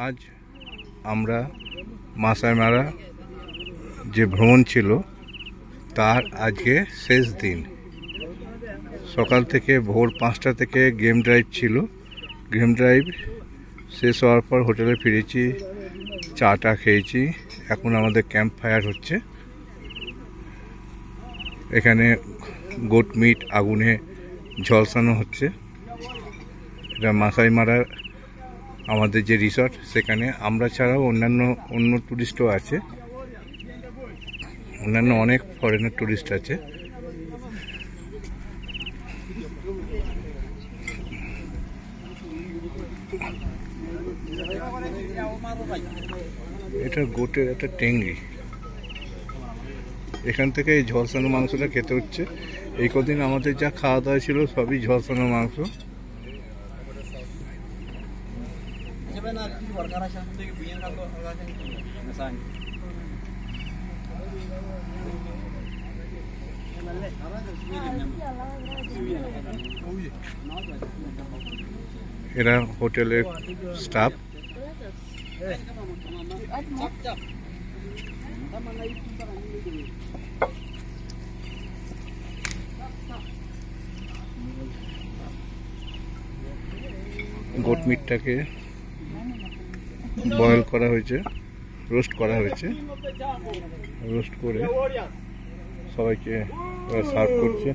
আজ আমরা মাসাই মারা যে ভ্রমণ ছিল তার আজকে শেষ দিন। সকাল থেকে ভোর 5টা থেকে গেম ড্রাইভ ছিল। গেম ড্রাইভ শেষ হওয়ার পর হোটেলে ফিরেছি, চাটা খেয়েছি। এখন আমাদের ক্যাম্প ফায়ার হচ্ছে। এখানে গোট মিট আগুনে ঝলসানো হচ্ছে। এটা মাসাই মারার আমাদের যে রিসর্ট, সেখানে আমরা ছাড়াও অন্য টুরিস্টও আছে, অন্যান্য অনেক ফরেনার টুরিস্ট আছে। এটা গোটের একটা টেঙ্গি। এখান থেকে এই ঝলসানো মাংসটা খেতে হচ্ছে। এই কদিন আমাদের যা খাওয়া দাওয়া ছিল সবই ঝলসানো মাংস। এরা হোটেলের স্টাফ। গোট মিটটাকে বয়েল করা হয়েছে, রোস্ট করা হয়েছে। রোস্ট করে সবাইকে সার্ভ করছে।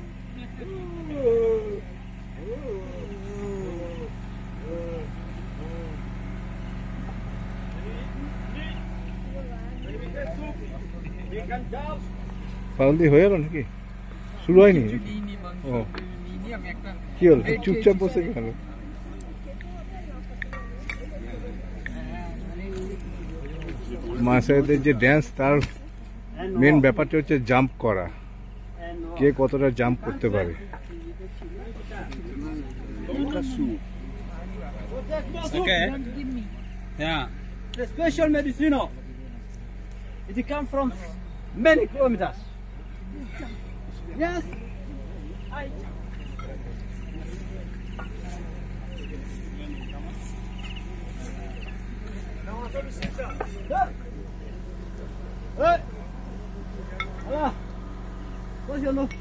পাউলদি হয়ে গেল নাকি? শুরু হয়নি? ও কি হল, চুপচাপ বসে গেল? মাসাইদের যে ড্যান্স, তার মেন ব্যাপারটা হচ্ছে জাম্প করা। কে কতটা জাম্প করতে পারে। The special medicine, it comes from many kilometers. Yes. Hey. Ah. What's your name?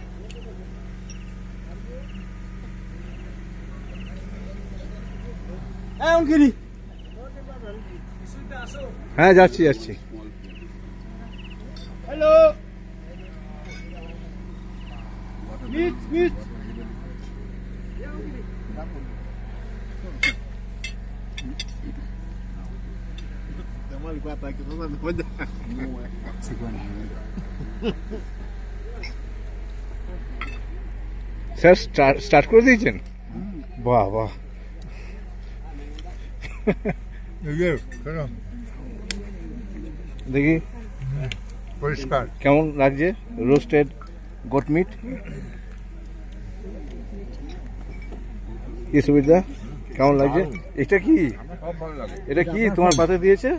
Hey, Ongiri. হ্যাঁ, যাচ্ছি। হ্যালো, মিট স্যার স্টার্ট করে দিয়েছেন? বাহ বাহ। দেখি পরিষ্কার কেমন লাগছে রোস্টেড গোট মিট। কি সুবিধা, কেমন লাগছে? এটা কি, এটা কি তোমার পাতে দিয়েছে?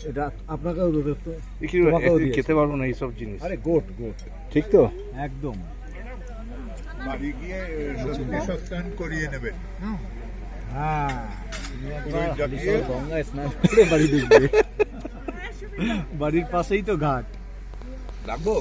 এটা আপনাকেও খেতে পারবো না এইসব জিনিস। আরে গোট ঠিক তো? একদম। বাড়ি গিয়ে সস্তান করিয়ে নেবেন। হ্যাঁ, গঙ্গায় স্নান করে বাড়ি ঢুকবে। বাড়ির পাশেই তো ঘাট। রাখবো।